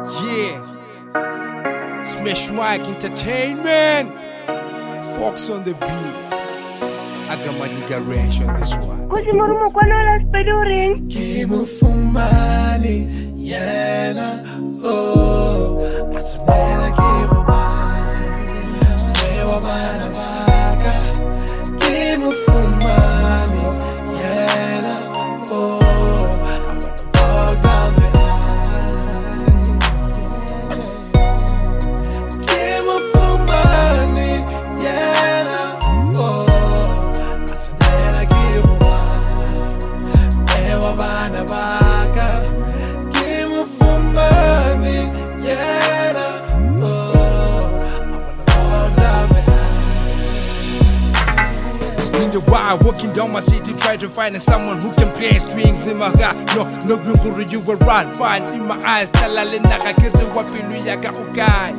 Yeah, Smash Mike Entertainment. Fox on the beat. I got my nigga Ranch on this one. Kusi morumo kwano la speluring. Kimufumani yena atsonela kirubani wewa bana baka Kimufumani yena I wanna walk down the line. Kimufumani yena atsonela kirubani wewa bana baka Kimufumani yena I wanna walk down the line. It's been a while walking down my city trying to find someone who can play strings in my heart. No guru, you will run fine in my eyes. Talale naka kiri wapilu yaka ukai.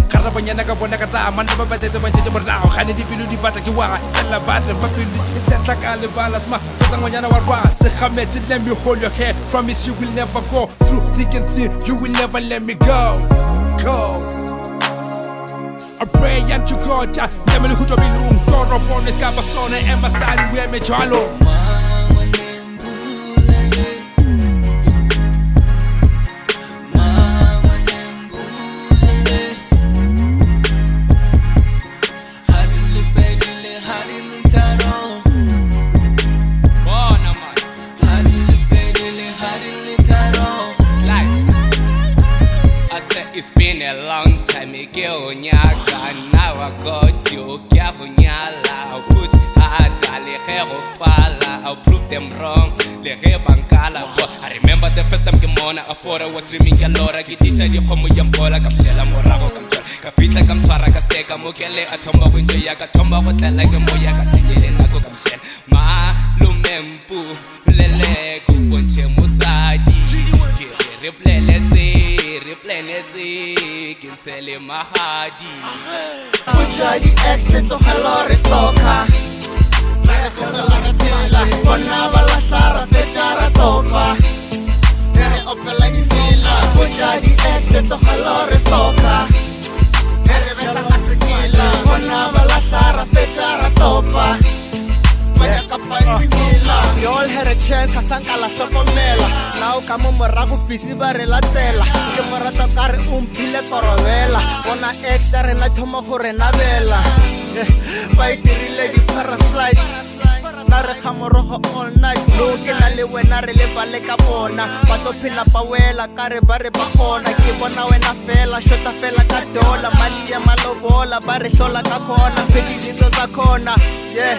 Karabanyana ka bona ka tama na ba batetse ba tshetse morao ga ne dipilu di batla ke wa fela batla mapilu it's like a lebala sma tsa ngonyana wa rwa se khametse let me hold your hand promise you will never go through thick and thin you will never let me go. I pray unto God, never look to be long. God upon this cabasona and my side, we me jalo. It's been a long time, now I got you, I'll push hard, I'll prove them wrong. I remember the first time I was dreaming a lot. I get this idea from Yambola, Capsella Morago, Capita, Camsara, Casteca, Mokele, Atomba, Winter Yakatomba, what I like a Moyaka, Singing, Nago Capsel, Ma Lumempu, Lele, Kuponche, Musadi, replay, let's see, can sell him a hardy. Pucha di ex to hello restoka. Mere konga la fila, kona bala sara fechara topa. Mere opela di fila, pucha di ex to hello restoka. Mere veta asekila, kona bala sara fechara topa. You all had a chance, Hasanka la sopomela. Now come on morago busy barelatela. Ke morata kare umpile korobela. Ona extra rena thoma go rena bela. Ba itirile di parasite. Na re khamorogo all night. Lo ke na le wena re le bale ka bona. Ba to phela pa wela kare ba re ba gona. Ke bona wena fela shota fela ka dola. Mali ya malobola ba re hlola ka khona. Pedi ditso tsa khona. Yeah.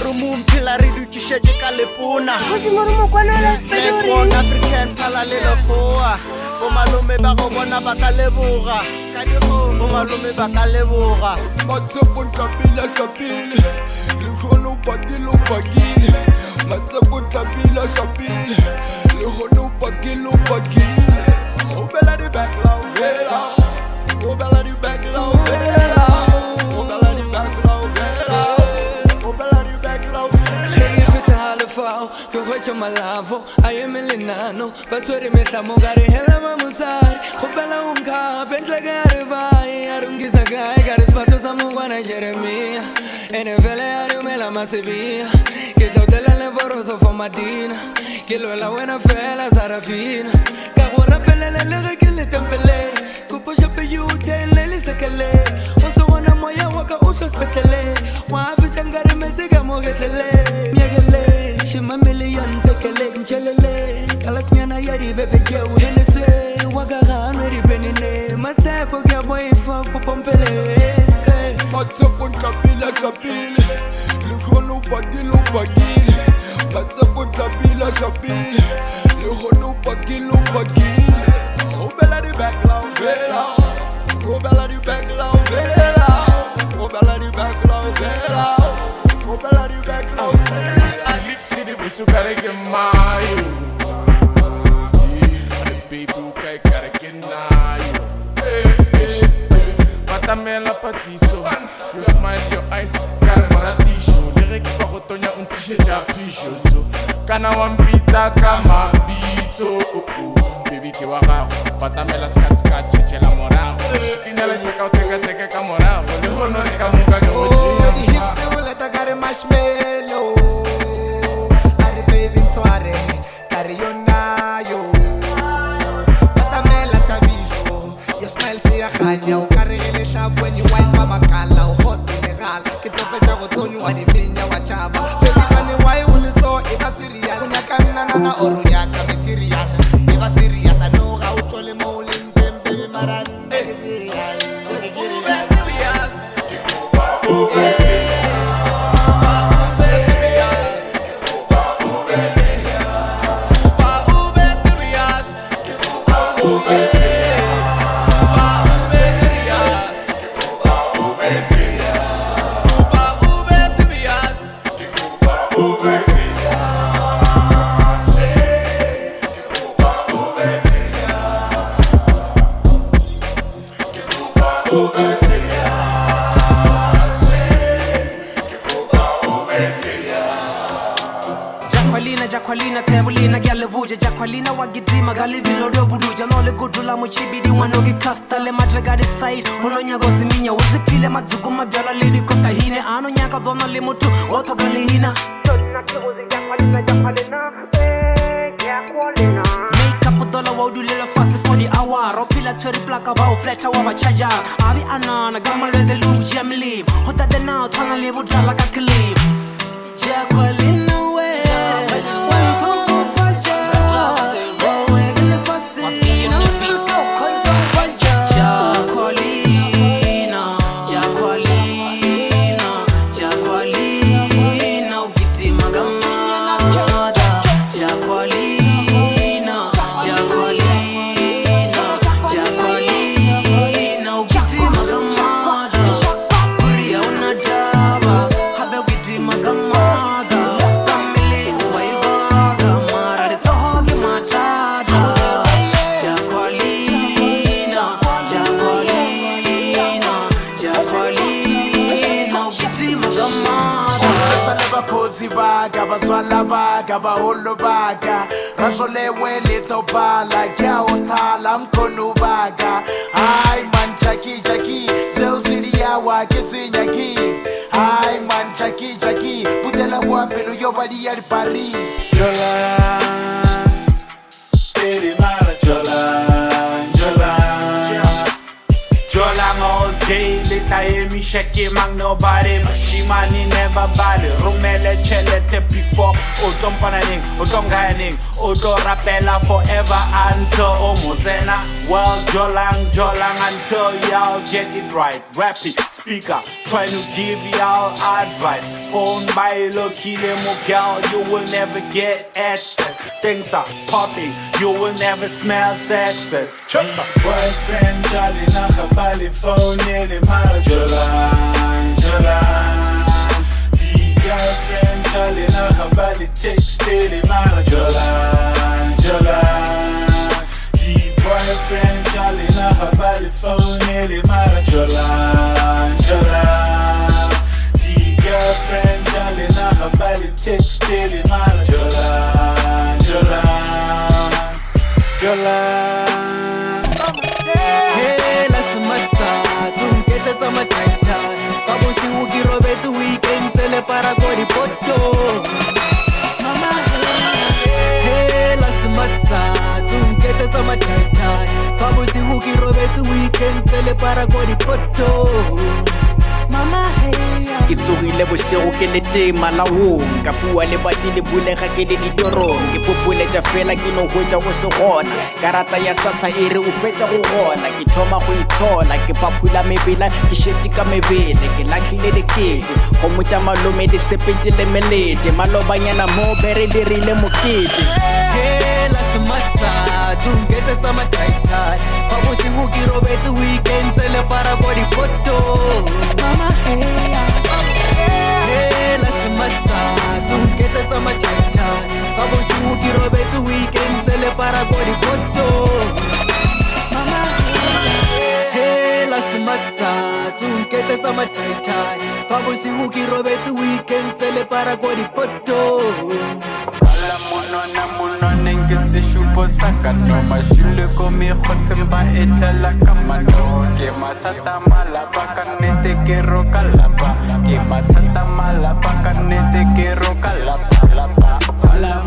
Mumphila re dutshetse ka lepona Kusi morumo kwano la speluring. African phala le lofoa bo malome ba go bona ba ka leboga ka digo bo malome ba ka leboga matsepo tlapila tlapile le gono pakilo pakile matsepo tlapila tlapile le gono pakilo pakile o bela di back low vela o bela di back low vela o bela di back low vela o bela di back low que hoje é malavo, aí é melinano, patsori me samogare hela mamusai, hopela bentle gare vai, arungisa gai gares pato samugwana Jeremia, enevele arumela masebia, que yo te la levoroso fomadina, que lo la buena fela Sarafina, cagorra pelele lege que le tempele, cupo chape yute lele sekele, oso wana moya waka uso spetele, wafi shangare me siga mogetele, miagele. My million take a leg and chelele. Kalasmiana yari bebe jew henese. Wagahan very benine. Matsepo kya boy fuck pompeles. Matsepo tlapila tlapile. Legono pakilo pakile. Matsepo tlapila tlapile. Legono pakilo pakile. O bela di back low vela. O bela di back low vela. O bela di back low vela. O bela di back low vela. Isso cara que maio, the people que cara que naio. Mata-me la patiso, you smile your eyes, cara maratisho. Direct que rotonia t-shirt já picho. Kana one pizza kama bito, baby que waka batamela skhatskhat tšhetšhela morago šikinyele teka o teka ka morago le gono re ka moka ke go Got marshmallow, are baby soare, carry on yo. Batamela tabiso, your smile say a kanya, carry the tap when you wine mama kala, hot legal. Get up at your tone, what it mean, ya wachaba. Baby, can you why will so if a serious? Unyakana or unyaka material. If a serious, I know how to le molin, baby maran, Jacqueline, Tabulina, Galabuja, Jacqueline, Wagidima, Galibino, Buduja, no le Gudula, Mochibidi, one of the Castale, Madragadi side, Molonia Gosimina, was the Pile Mazuguma, Gala Lady Kotahine, Anonyaka, Dona Limutu, Otto Galina. Make up a dollar, what do little fast for the hour, or pillar to the black about flat our charger. Abi Anna, Gamma, the Lou Jamily, Hota the now, Tana Libu, like a clip. Jacqueline. Baga, baswala baga, baholo baga, rashole wele topala, kya otala mkono baga. Ay man chaki, seo siria wa kisinyaki. Ay man chaki, budela wapelo yo badi yari pari. Jolan, teri mara Jolan, Jolan all day, leta mi shake mang nobody, she money never body. Rumele chelete before, otom pananing, otom gayaning, oto rapela forever until omozena. Well, Jolang until y'all get it right. Rapping speaker, trying to give y'all advice. Phone by lucky demo girl, you will never get access. Things are popping, you will never smell success. Boyfriend, Charlie, nakapali phone, yele mara Jolan. The girlfriend, Charlie, nakapali text, yele mara Jolan. The boyfriend, Charlie, nakapali phone, yele mara Jolan. The girlfriend, Charlie, nakapali text, yele mara Jolan. Hey, las matas, un que te toma taita. Vamos si uki robet weekend tele para gori poto. Mama, hey, las matas, un que te toma taita. Vamos si uki robet weekend tele para gori poto. Mama, hey. Ke tsogile bosego ke le tema laong ka fua le bati le bulega ke le ditorong ke popoletša fela ke no hwetša go se gona karata ya sasa e re o fetša go gona ke thoma go itshola ke paphula mebela ke šetše ka mebele ke latlhile dikete go motša malome di sepetše le melete malobanyana mo be re dirile mokete hela semata tungete tsa mataitai fa bosigo ke robetse weekend tsele para go dipoto mama heya hela semata tungete tsa mataitai fa bosigo ke robetse weekend tsele para go dipoto mama hela semata tungete tsa mataitai fa bosigo ke robetse weekend tsele para go dipoto la mono na mono monwaneng ke sešupo sa ka noma šile ko mekgotseng ba etlela ka mano ke mathata malapa ka nnete ke roka lapa ke mathata malapa ka nnete ke roka lapa la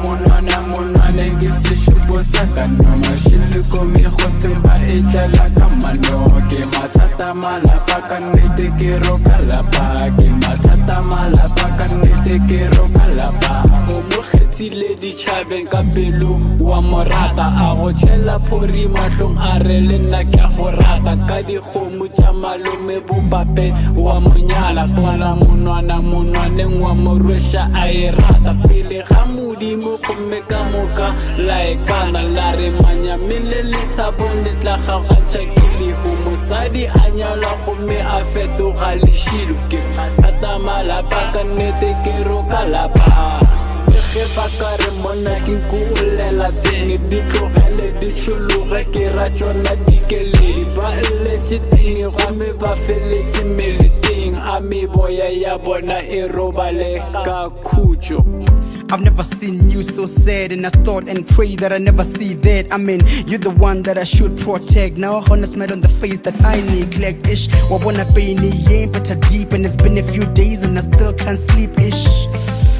monwaneng ke sešupo sa ka noma šile ko mekgotseng ba etlela ka mano ke mathata malapa ka nnete ke roka lapa ke mathata malapa ka nnete ke roka lapa o mo kgethile ditšhabeng ka pelo wa morata a go tšhela phori mahlong a re le nna ke a go rata ka dikgomo tša malome bopape wa monyala kwala monwaneng wa morweša a e rata pele ga modimo gomme ka moka la ekana la re manyamele lethabong le tla gagantšha ke lehu mosadi a nyalwa gomme a fetoga lešilo ke mathata malapa ka nnete ke roka lapa ge ba ka re monna ke nkulela teng di tlogele di tšhologe ke ra tšona dikeledi ba eletše teng gomme ba feletše meleteng a meboya ya bona e robale ka khutšo. I've never seen you so sad, and I thought and pray that I never see that. I mean, you're the one that I should protect. Now I smile on the face that I neglect. Ish, wabona paini yen, but deep, and it's been a few days and I still can't sleep. Ish.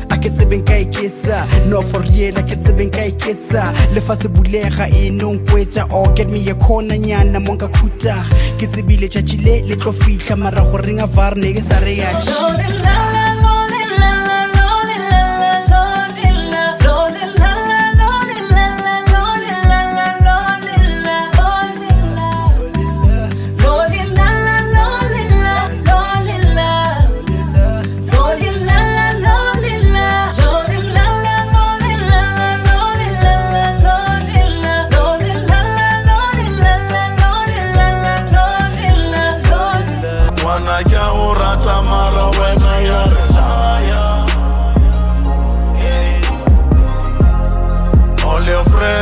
I get seven kai kitsa, no for real. I get seven kai kitsa. Lefa se bulega e non kwetsa, or get me a corner nyana monga kuta. Kitsibile chachile, little feet, camera horinga varne sareach.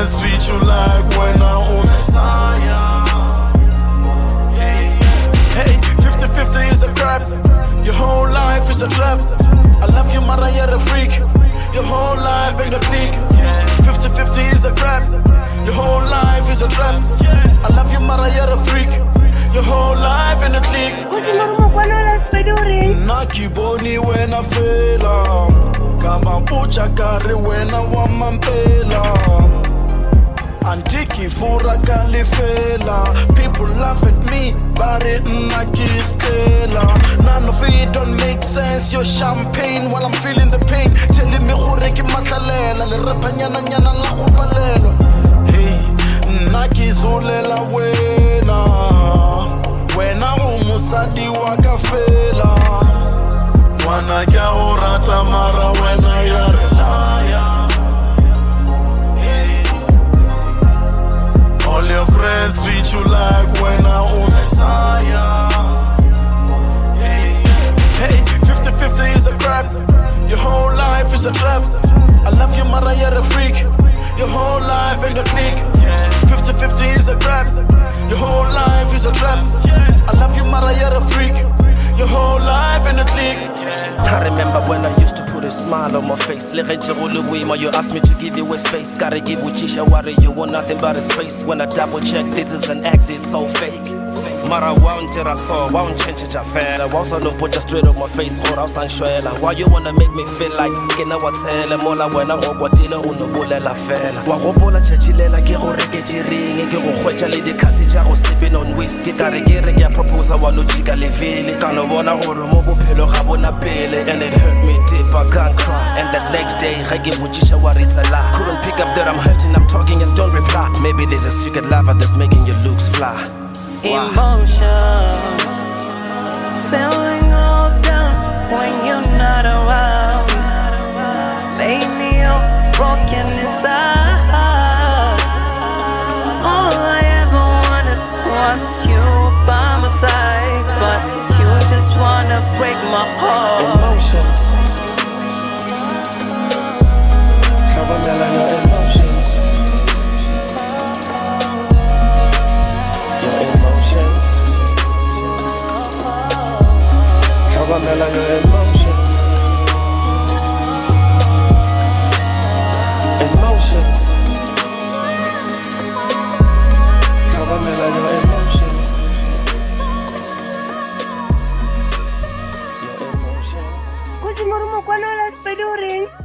Treat you like when I own Messiah. Hey, 50-50 is a crap. Your whole life is a trap. I love you, Mara, you're a freak. Your whole life in the clique. 50-50 is a crap. Your whole life is a trap. I love you, Mara, you're a freak. Your whole life in the clique. Naki boni when I fail. Kama pucha kari when I want mampela. Antiki fura kalifela. People laugh at me, but it naki stela. None of it don't make sense. Your champagne while I'm feeling the pain. Telling me hore ki matalela. Le rapa nyana nyana la kubalelo. Hey, naki zulela wena. Wena umusadi wakafela. Wana kya urata mara wena yare liar. All your friends treat you like when I own Messiah. Hey, 50-50 is a crap. Your whole life is a trap. I love you, Mara, you're a freak. Your whole life in the clique. 50-50 is a crap. Your whole life is a trap. I love you, Mara, you're a freak. Your whole life in the clique. I remember when I used to put a smile on my face. You asked me to give you a space. Gotta give Uchisha Wari, you want nothing but a space. When I double check, this is an act, it's so fake. Mara won't tell us so, won't change it, I fail. I also don't put just straight on my face, or else I'm sure. Why you wanna make me feel like, you know what's hell? Mola when I walk, what dinner, uno bula la fella. Wahobola chachilela, gero regeji ring, gero huecha lady casija, or sipping on whiskey. Gotta get a proposal, one chica living. Can't wanna hold a mobile pillow, have on a pill, and it hurt me deep, I can't cry. And that next day, I give Uchisha what it's a lie. Couldn't pick up that I'm hurting, I'm talking and don't reply. Maybe there's a secret lover that's making your looks fly. Emotions, feeling all down when you're not around. Made me all broken inside. All I ever wanted was you by my side, but you just wanna break my heart. Emotions, Sabamela, your emotions. Your emotions. Sabamela, your emotions. Emotions. Rumo, ¿cuándo las peluring?